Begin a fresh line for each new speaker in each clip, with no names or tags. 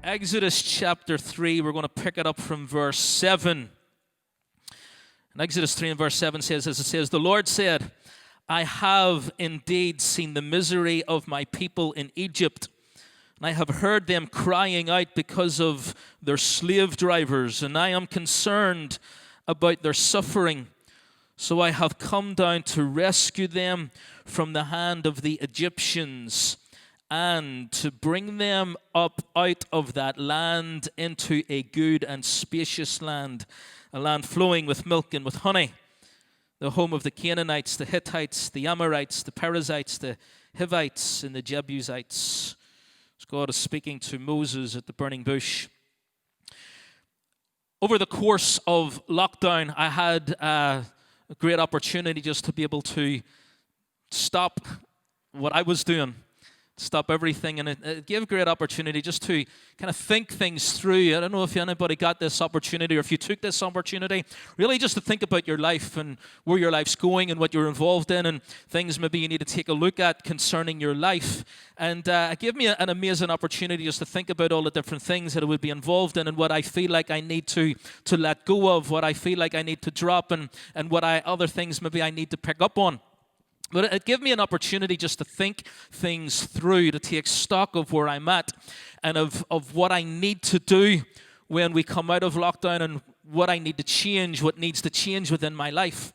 Exodus chapter 3, we're going to pick it up from verse 7. And Exodus 3 and verse 7 says, as it says, "The Lord said, I have indeed seen the misery of my people in Egypt, and I have heard them crying out because of their slave drivers, and I am concerned about their suffering. So I have come down to rescue them from the hand of the Egyptians, and to bring them up out of that land into a good and spacious land, a land flowing with milk and with honey, the home of the Canaanites, the Hittites, the Amorites, the Perizzites, the Hivites, and the Jebusites." As God is speaking to Moses at the burning bush. Over the course of lockdown, I had a great opportunity just to be able to stop what I was doing, stop everything, and it gave a great opportunity just to kind of think things through. I don't know if anybody got this opportunity or if you took this opportunity, really just to think about your life and where your life's going and what you're involved in and things maybe you need to take a look at concerning your life. And it gave me an amazing opportunity just to think about all the different things that I would be involved in and what I feel like I need to let go of, what I feel like I need to drop, and what other things maybe I need to pick up on. But it gave me an opportunity just to think things through, to take stock of where I'm at and of what I need to do when we come out of lockdown and what I need to change, what needs to change within my life.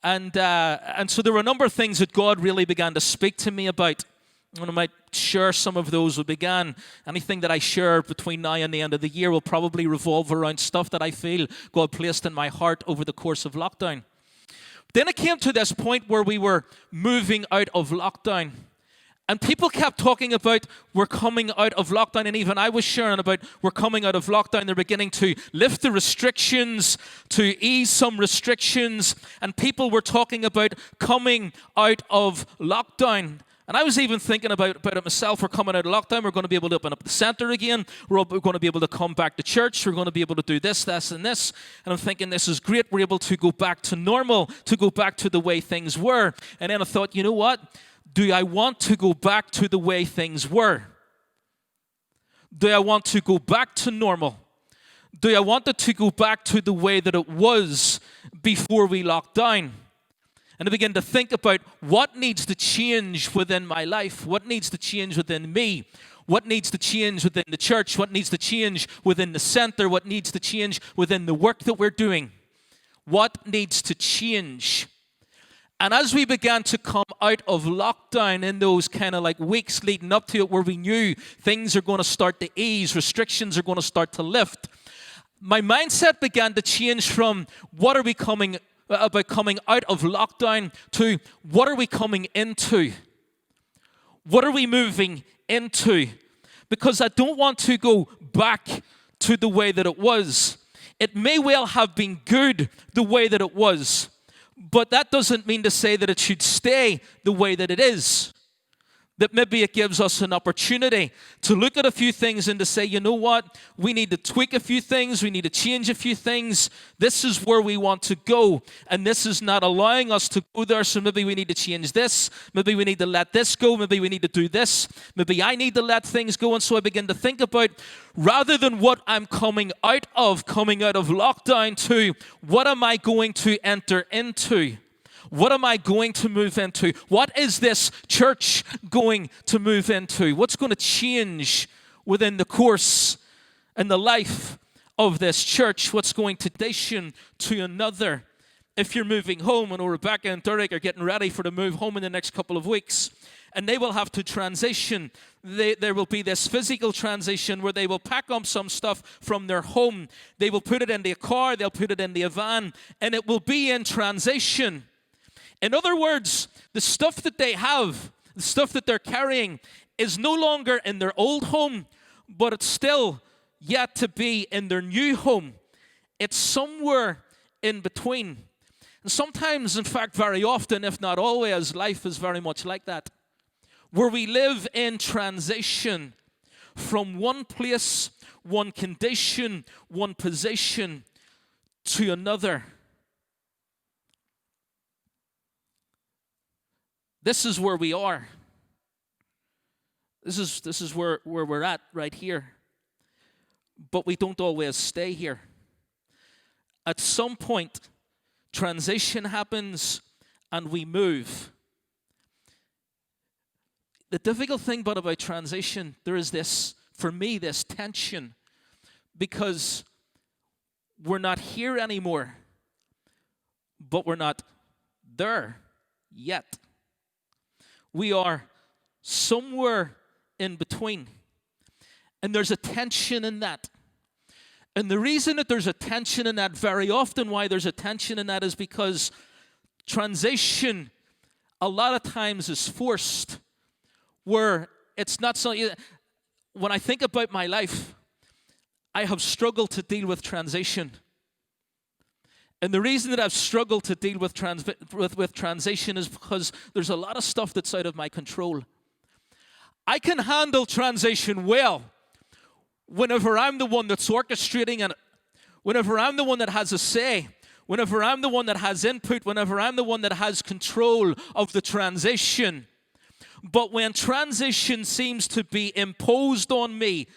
And so there were a number of things that God really began to speak to me about. And I might share some of those. Anything that I share between now and the end of the year will probably revolve around stuff that I feel God placed in my heart over the course of lockdown. Then it came to this point where we were moving out of lockdown. And people kept talking about we're coming out of lockdown. And even I was sharing about we're coming out of lockdown. They're beginning to lift the restrictions, to ease some restrictions. And people were talking about coming out of lockdown. And I was even thinking about it myself. We're coming out of lockdown. We're going to be able to open up the center again. We're going to be able to come back to church. We're going to be able to do this, and this. And I'm thinking, this is great. We're able to go back to normal, to go back to the way things were. And then I thought, you know what? Do I want to go back to the way things were? Do I want to go back to normal? Do I want it to go back to the way that it was before we locked down? And I began to think about what needs to change within my life, what needs to change within me, what needs to change within the church, what needs to change within the center, what needs to change within the work that we're doing. What needs to change? And as we began to come out of lockdown in those kind of like weeks leading up to it where we knew things are going to start to ease, restrictions are going to start to lift, my mindset began to change from what are we coming out of lockdown to what are we coming into? What are we moving into? Because I don't want to go back to the way that it was. It may well have been good the way that it was, but that doesn't mean to say that it should stay the way that it is. That maybe it gives us an opportunity to look at a few things and to say, you know what? We need to tweak a few things. We need to change a few things. This is where we want to go. And this is not allowing us to go there. So maybe we need to change this. Maybe we need to let this go. Maybe we need to do this. Maybe I need to let things go. And so I begin to think about, rather than what I'm coming out of lockdown, to what am I going to enter into? What am I going to move into? What is this church going to move into? What's going to change within the course and the life of this church? What's going to transition to another? If you're moving home, and Rebecca and Derek are getting ready for the move home in the next couple of weeks, and they will have to transition. There will be this physical transition where they will pack up some stuff from their home. They will put it in the car, they'll put it in the van, and it will be in transition. In other words, the stuff that they have, the stuff that they're carrying, is no longer in their old home, but it's still yet to be in their new home. It's somewhere in between. And sometimes, in fact, very often, if not always, life is very much like that, where we live in transition from one place, one condition, one position to another. This is where we are. This is where we're at right here. but we don't always stay here. At some point, transition happens and we move. The difficult thing about transition, there is this, for me, this tension, because we're not here anymore, but we're not there yet. We are somewhere in between. And there's a tension in that. And the reason that there's a tension in that, very often why there's a tension in that, is because transition a lot of times is forced, where it's not so. When I think about my life, I have struggled to deal with transition. And the reason that I've struggled to deal with transition is because there's a lot of stuff that's out of my control. I can handle transition well whenever I'm the one that's orchestrating it, whenever I'm the one that has a say, whenever I'm the one that has input, whenever I'm the one that has control of the transition. But when transition seems to be imposed on me,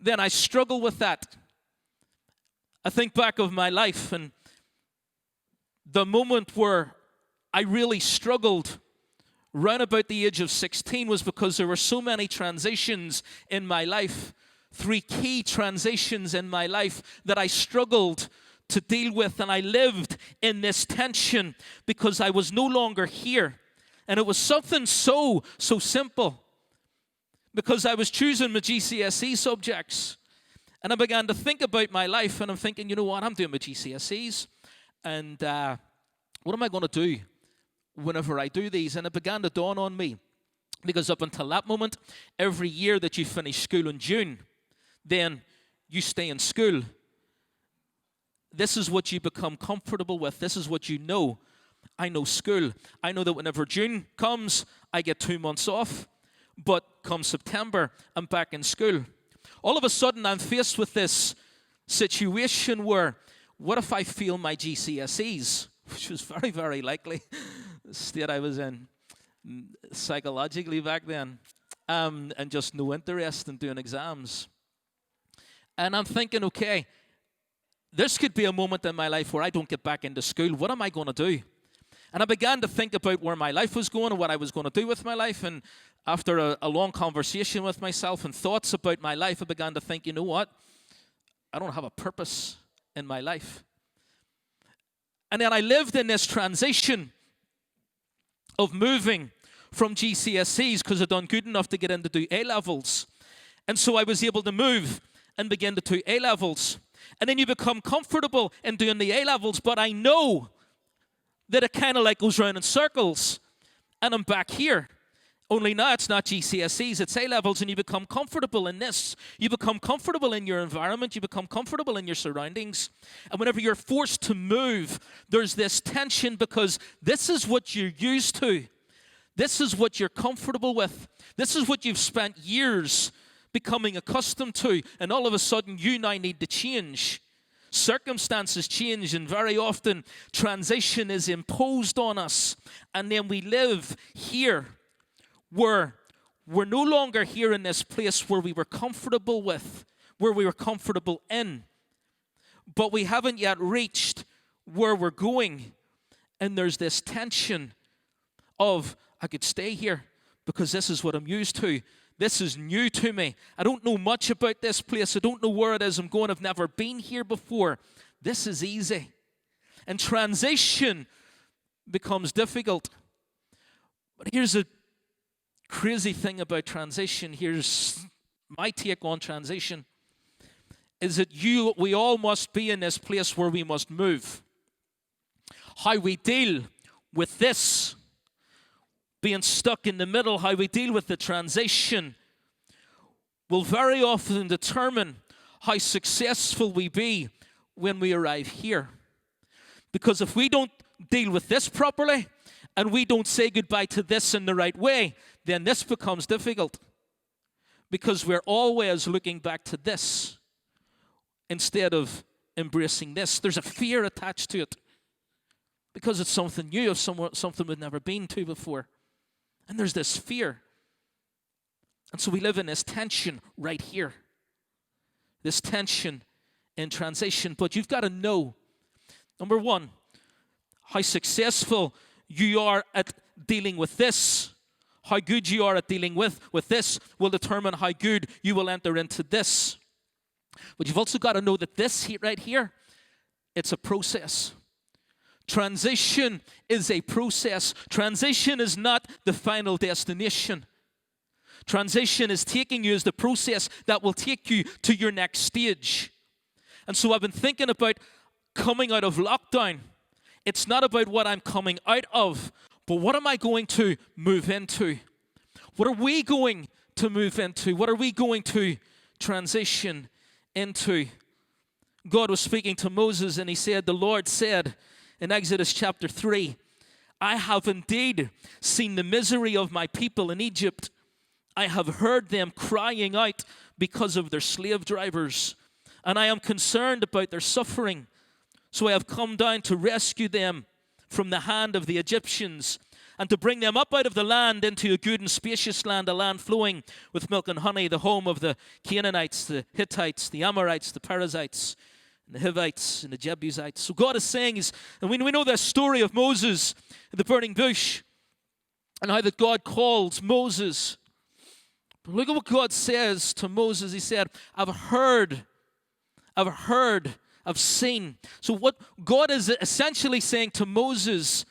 then I struggle with that. I think back of my life, and the moment where I really struggled round about the age of 16 was because there were so many transitions in my life, 3 key transitions in my life that I struggled to deal with, and I lived in this tension because I was no longer here. And it was something so simple, because I was choosing my GCSE subjects. And I began to think about my life, and I'm thinking, you know what, I'm doing my GCSEs, and what am I going to do whenever I do these? And it began to dawn on me, because up until that moment, every year that you finish school in June, then you stay in school. This is what you become comfortable with. This is what you know. I know school. I know that whenever June comes, I get 2 months off, but come September, I'm back in school. All of a sudden, I'm faced with this situation where, what if I fail my GCSEs? Which was very, very likely the state I was in psychologically back then, and just no interest in doing exams. And I'm thinking, okay, this could be a moment in my life where I don't get back into school. What am I going to do? And I began to think about where my life was going and what I was going to do with my life. And after a long conversation with myself and thoughts about my life, I began to think, you know what? I don't have a purpose in my life. And then I lived in this transition of moving from GCSEs, because I'd done good enough to get in to do A-levels. And so I was able to move and begin to do A-levels. And then you become comfortable in doing the A-levels, but I know that it kind of like goes round in circles, and I'm back here. Only now it's not GCSEs, it's A-levels, and you become comfortable in this. You become comfortable in your environment, you become comfortable in your surroundings. And whenever you're forced to move, there's this tension, because this is what you're used to. This is what you're comfortable with. This is what you've spent years becoming accustomed to, and all of a sudden you now need to change. Circumstances change, and very often transition is imposed on us, and then we live here where we're no longer here in this place where we were comfortable with, where we were comfortable in, but we haven't yet reached where we're going, and there's this tension of, I could stay here because this is what I'm used to. This is new to me. I don't know much about this place. I don't know where it is I'm going. I've never been here before. This is easy. And transition becomes difficult. But here's a crazy thing about transition. Here's my take on transition. Is that we all must be in this place where we must move. How we deal with this being stuck in the middle, how we deal with the transition, will very often determine how successful we be when we arrive here. Because if we don't deal with this properly, and we don't say goodbye to this in the right way, then this becomes difficult. Because we're always looking back to this instead of embracing this. There's a fear attached to it, because it's something new, of something we've never been to before. And there's this fear. And so we live in this tension right here. this tension in transition. But you've got to know, number one, how successful you are at dealing with this, how good you are at dealing with this will determine how good you will enter into this. But you've also got to know that this right here, it's a process. Transition is a process. Transition is not the final destination. Transition is taking you as the process that will take you to your next stage. And so I've been thinking about coming out of lockdown. It's not about what I'm coming out of, but what am I going to move into? What are we going to move into? What are we going to transition into? God was speaking to Moses, and he said, the Lord said in Exodus chapter 3, I have indeed seen the misery of my people in Egypt. I have heard them crying out because of their slave drivers, and I am concerned about their suffering. So I have come down to rescue them from the hand of the Egyptians, and to bring them up out of the land into a good and spacious land, a land flowing with milk and honey, the home of the Canaanites, the Hittites, the Amorites, the Perizzites, and the Hivites, and the Jebusites. So God is saying, and we know the story of Moses in the burning bush, and how that God calls Moses. But look at what God says to Moses. He said, I've heard, I've seen. So what God is essentially saying to Moses,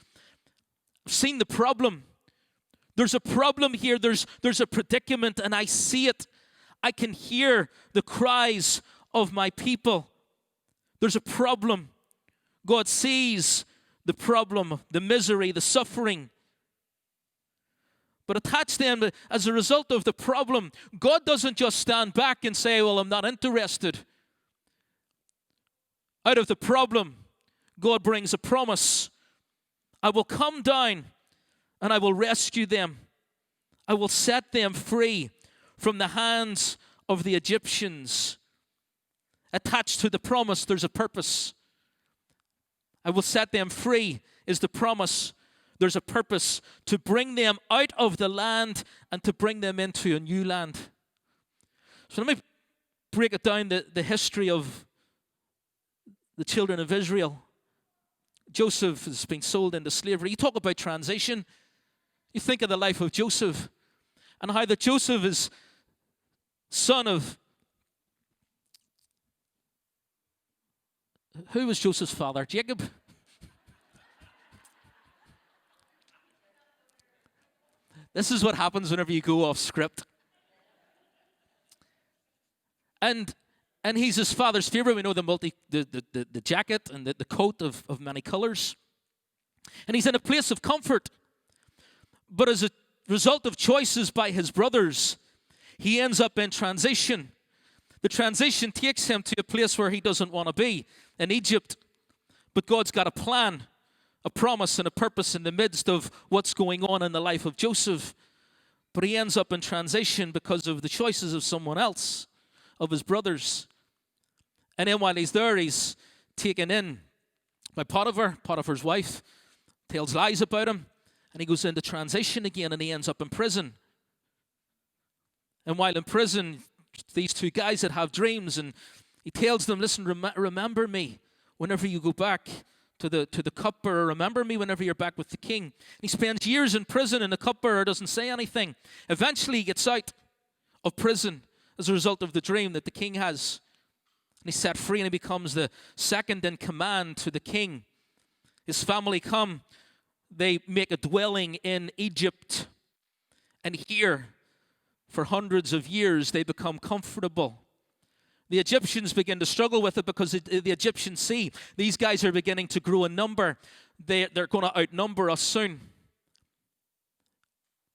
I've seen the problem. There's a problem here. There's a predicament, and I see it. I can hear the cries of my people. There's a problem. God sees the problem, the misery, the suffering. But attached then, as a result of the problem, God doesn't just stand back and say, well, I'm not interested. Out of the problem, God brings a promise. I will come down and I will rescue them. I will set them free from the hands of the Egyptians. Attached to the promise, there's a purpose. I will set them free is the promise. There's a purpose to bring them out of the land and to bring them into a new land. So let me break it down, the history of the children of Israel. Joseph has been sold into slavery. You talk about transition. You think of the life of Joseph and how that Joseph is son of... Who was Joseph's father? Jacob? This is what happens whenever you go off script. And he's his father's favorite. We know the jacket and the coat of many colors. And he's in a place of comfort. But as a result of choices by his brothers, he ends up in transition. The transition takes him to a place where he doesn't want to be, in Egypt. But God's got a plan, a promise, and a purpose in the midst of what's going on in the life of Joseph. But he ends up in transition because of the choices of someone else, of his brothers. And then while he's there, he's taken in by Potiphar. Potiphar's wife tells lies about him, and he goes into transition again, and he ends up in prison. And while in prison, these two guys that have dreams, and he tells them, listen, remember me whenever you go back to the cupbearer. Remember me whenever you're back with the king. And he spends years in prison, and the cupbearer doesn't say anything. Eventually he gets out of prison as a result of the dream that the king has. And he's set free, and he becomes the second in command to the king. His family come. They make a dwelling in Egypt. And here, for hundreds of years, they become comfortable. The Egyptians begin to struggle with it because the Egyptians see these guys are beginning to grow in number. They're going to outnumber us soon.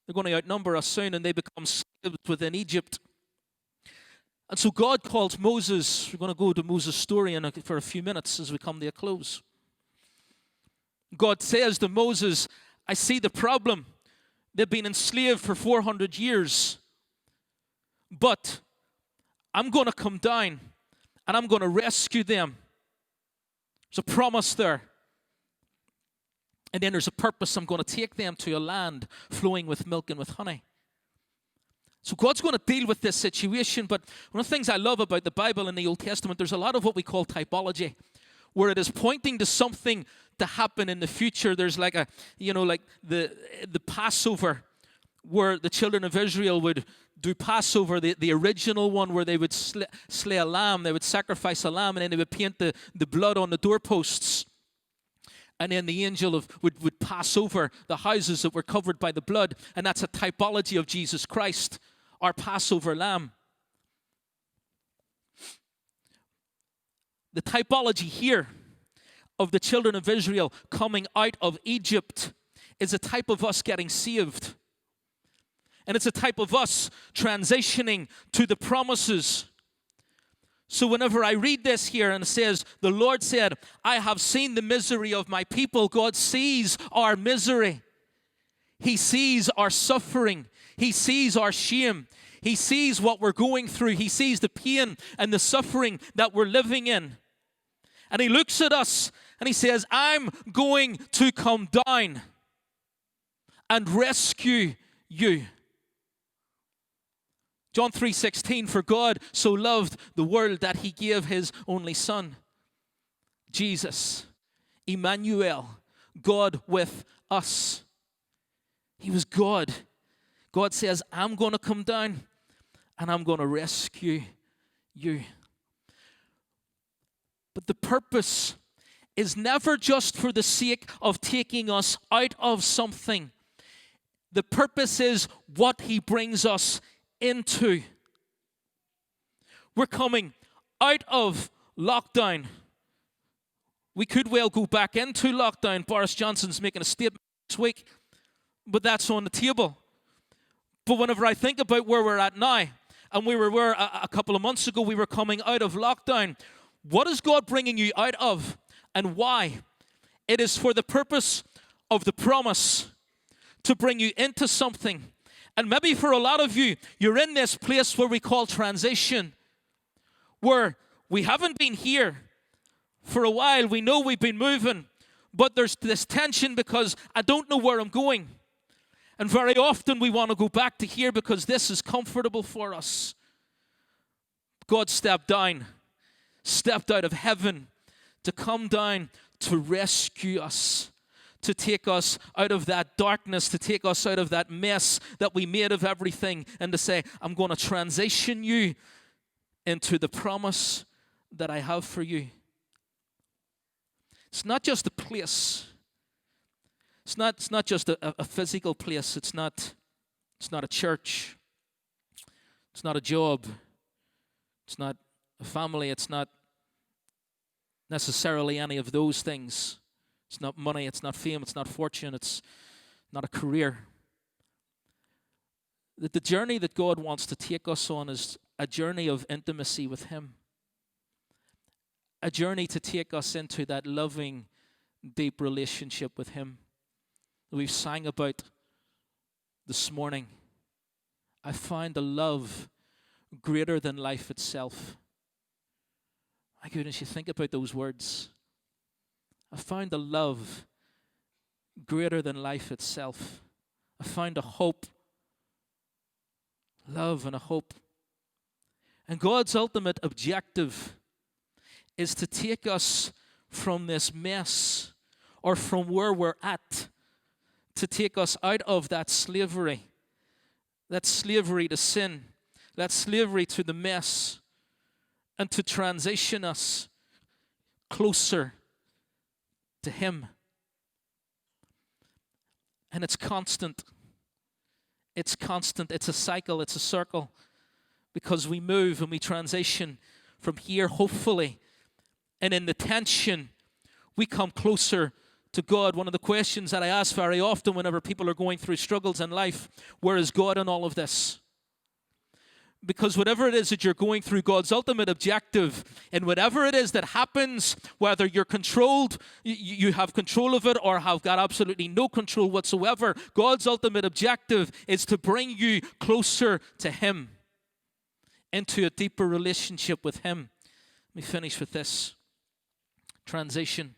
They're going to outnumber us soon, and they become slaves within Egypt. And so God calls Moses. We're going to go to Moses' story for a few minutes as we come to a close. God says to Moses, I see the problem. They've been enslaved for 400 years. But I'm going to come down and I'm going to rescue them. There's a promise there. And then there's a purpose. I'm going to take them to a land flowing with milk and with honey. So God's going to deal with this situation. But one of the things I love about the Bible and the Old Testament, there's a lot of what we call typology, where it is pointing to something to happen in the future. There's like like the Passover, where the children of Israel would do Passover, the original one where they would slay a lamb, they would sacrifice a lamb, and then they would paint the blood on the doorposts. And then the angel would pass over the houses that were covered by the blood. And that's a typology of Jesus Christ, our Passover lamb. The typology here of the children of Israel coming out of Egypt is a type of us getting saved. And it's a type of us transitioning to the promises. So whenever I read this here and it says, the Lord said, I have seen the misery of my people. God sees our misery. He sees our suffering. He sees our shame. He sees what we're going through. He sees the pain and the suffering that we're living in. And he looks at us and he says, I'm going to come down and rescue you. John 3:16, for God so loved the world that he gave his only son. Jesus, Emmanuel, God with us. He was God. God says, I'm going to come down and I'm going to rescue you. But the purpose is never just for the sake of taking us out of something. The purpose is what he brings us into. We're coming out of lockdown. We could well go back into lockdown. Boris Johnson's making a statement this week, but that's on the table. But whenever I think about where we're at now, and we were a couple of months ago, we were coming out of lockdown. What is God bringing you out of, and why? It is for the purpose of the promise to bring you into something. And maybe for a lot of you, you're in this place where we call transition, where we haven't been here for a while. We know we've been moving, but there's this tension because I don't know where I'm going. And very often we want to go back to here because this is comfortable for us. God stepped out of heaven to come down to rescue us, to take us out of that darkness, to take us out of that mess that we made of everything, and to say, I'm going to transition you into the promise that I have for you. It's not just a place. It's not just a physical place. It's not a church. It's not a job. It's not a family. It's not necessarily any of those things. It's not money, it's not fame, it's not fortune, it's not a career. That the journey that God wants to take us on is a journey of intimacy with him. A journey to take us into that loving, deep relationship with him that we've sang about this morning. I find a love greater than life itself. My goodness, you think about those words. I found a love greater than life itself. I found a hope, love and a hope. And God's ultimate objective is to take us from this mess, or from where we're at, to take us out of that slavery to sin, that slavery to the mess, and to transition us closer to him. And it's constant. It's constant. It's a cycle. It's a circle. Because we move and we transition from here, hopefully. And in the tension, we come closer to God. One of the questions that I ask very often whenever people are going through struggles in life, where is God in all of this? Because whatever it is that you're going through, God's ultimate objective, and whatever it is that happens, whether you're controlled, you have control of it, or have got absolutely no control whatsoever, God's ultimate objective is to bring you closer to him, into a deeper relationship with him. Let me finish with this. Transition.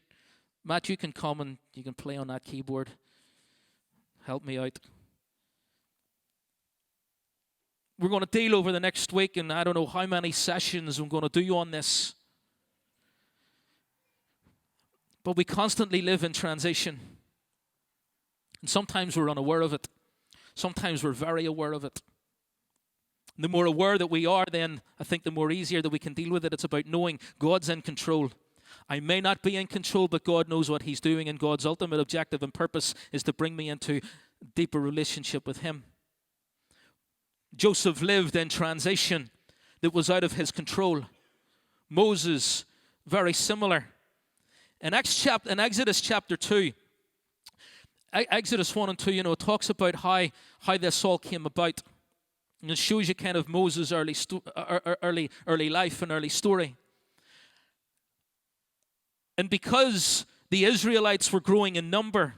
Matt, you can come and you can play on that keyboard. Help me out. we're going to deal over the next week, and I don't know how many sessions I'm going to do on this. But we constantly live in transition. And sometimes we're unaware of it. Sometimes we're very aware of it. The more aware that we are, then I think the more easier that we can deal with it. It's about knowing God's in control. I may not be in control, but God knows what he's doing, and God's ultimate objective and purpose is to bring me into deeper relationship with him. Joseph lived in transition that was out of his control. Moses, very similar. In Exodus chapter 2, Exodus 1 and 2, it talks about how this all came about. And it shows you kind of Moses' early life and early story. And because the Israelites were growing in number,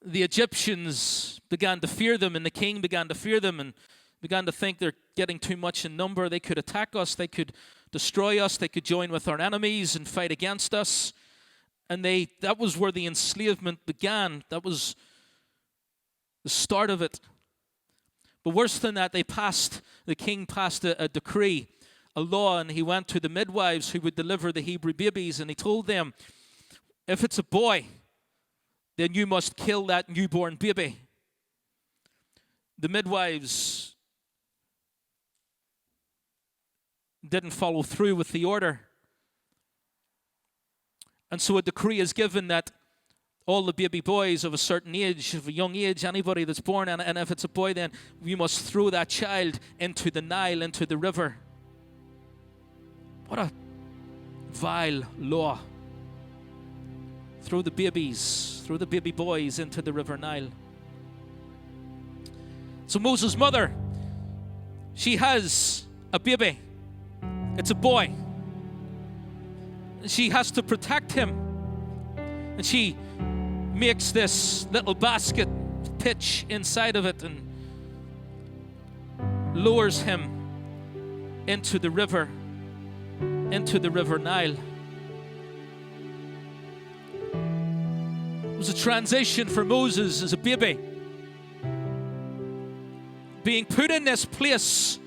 the Egyptians began to fear them, and the king began to fear them and began to think they're getting too much in number. They could attack us, they could destroy us, they could join with our enemies and fight against us. And that was where the enslavement began. That was the start of it. But worse than that, the king passed a decree, a law, and he went to the midwives who would deliver the Hebrew babies, and he told them, if it's a boy, then you must kill that newborn baby. The midwives didn't follow through with the order. And so a decree is given that all the baby boys of a certain age, of a young age, anybody that's born, and if it's a boy, then you must throw that child into the Nile, into the river. What a vile law. Throw the baby boys into the river Nile. So Moses' mother, she has a baby. It's a boy. And she has to protect him. And she makes this little basket, pitch inside of it, and lowers him into the river Nile. It was a transition for Moses as a baby, being put in this place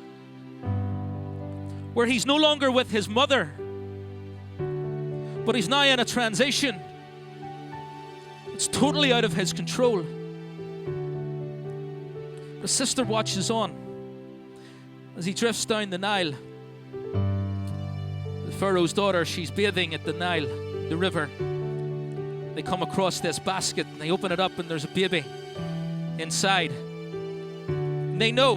where he's no longer with his mother, but he's now in a transition. It's totally out of his control. The sister watches on as he drifts down the Nile. The Pharaoh's daughter, she's bathing at the Nile, the river. They come across this basket, and they open it up, and there's a baby inside. And they know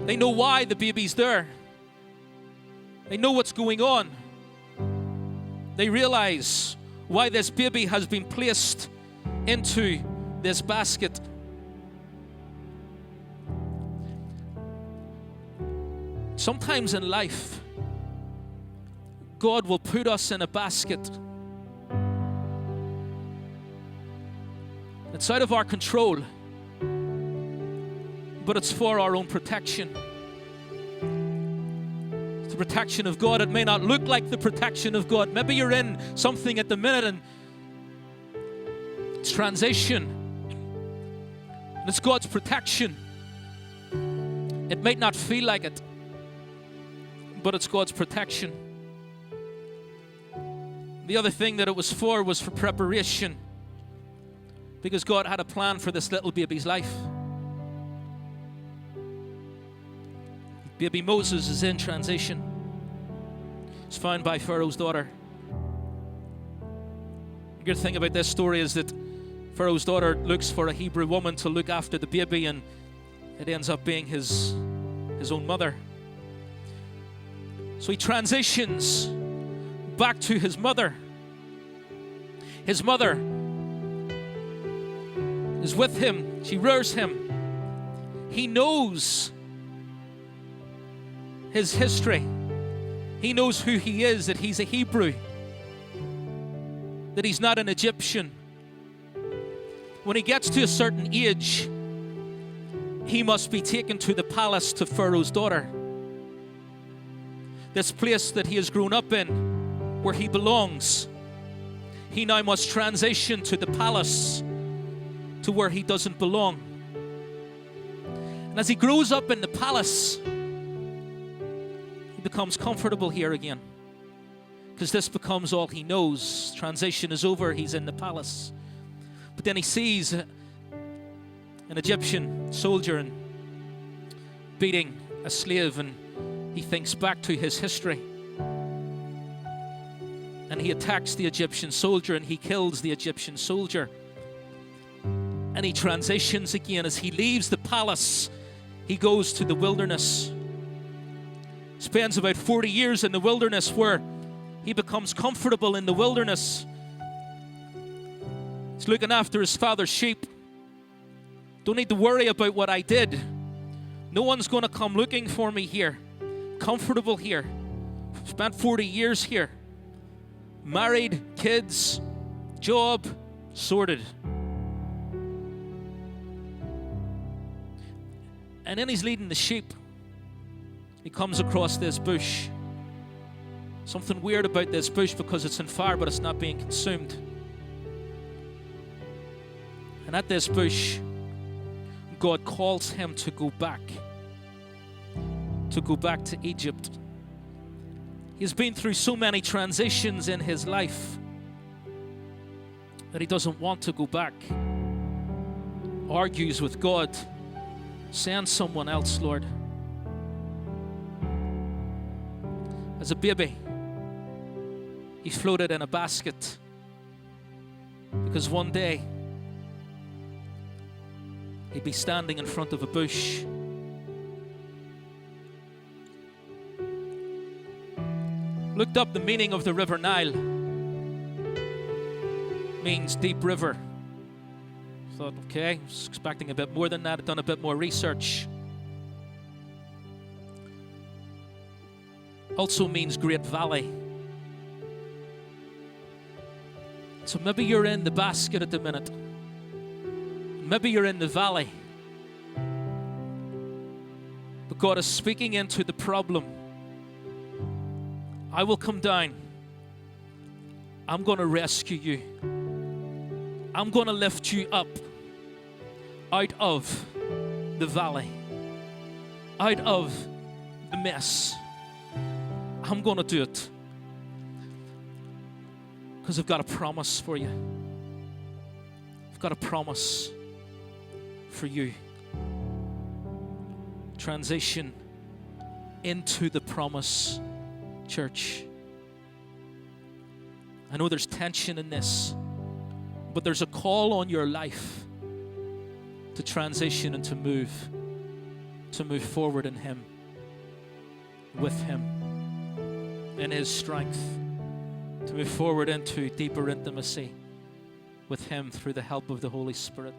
why the baby's there. They know what's going on. They realize why this baby has been placed into this basket. Sometimes in life, God will put us in a basket. It's out of our control, but it's for our own protection. It's the protection of God. It may not look like the protection of God. Maybe you're in something at the minute and it's transition, and it's God's protection. It might not feel like it, but it's God's protection. The other thing that it was for preparation, because God had a plan for this little baby's life. Baby Moses is in transition. He's found by Pharaoh's daughter. The good thing about this story is that Pharaoh's daughter looks for a Hebrew woman to look after the baby, and it ends up being his own mother. So he transitions back to his mother. His mother is with him. She rears him. He knows his history. He knows who he is, that he's a Hebrew, that he's not an Egyptian. When he gets to a certain age, he must be taken to the palace to Pharaoh's daughter. This place that he has grown up in, where he belongs. He now must transition to the palace, to where he doesn't belong. And And as he grows up in the palace, he becomes comfortable here again, because this becomes all he knows. Transition is over. He's in the palace. But then he sees an Egyptian soldier and beating a slave, and he thinks back to his history. And he attacks the Egyptian soldier, and he kills the Egyptian soldier. And he transitions again. As he leaves the palace, he goes to the wilderness. Spends about 40 years in the wilderness, where he becomes comfortable in the wilderness. He's looking after his father's sheep. Don't need to worry about what I did. No one's going to come looking for me here. Comfortable here. Spent 40 years here. Married, kids, job, sorted. And then he's leading the sheep. He comes across this bush. Something weird about this bush, because it's on fire, but it's not being consumed. And at this bush, God calls him to go back to Egypt. He's been through so many transitions in his life that he doesn't want to go back. Argues with God. Send someone else, Lord. As a baby, he floated in a basket, because one day he'd be standing in front of a bush. Looked up the meaning of the River Nile. Means deep river. Thought, okay, was expecting a bit more than that. I'd done a bit more research. Also means great valley. So maybe you're in the basket at the minute. Maybe you're in the valley. But God is speaking into the problem. I will come down. I'm going to rescue you. I'm going to lift you up out of the valley, out of the mess. I'm going to do it, because I've got a promise for you. I've got a promise for you. Transition into the promise, church. I know there's tension in this, but there's a call on your life to transition and to move forward in Him, with Him, in His strength, to move forward into deeper intimacy with Him through the help of the Holy Spirit.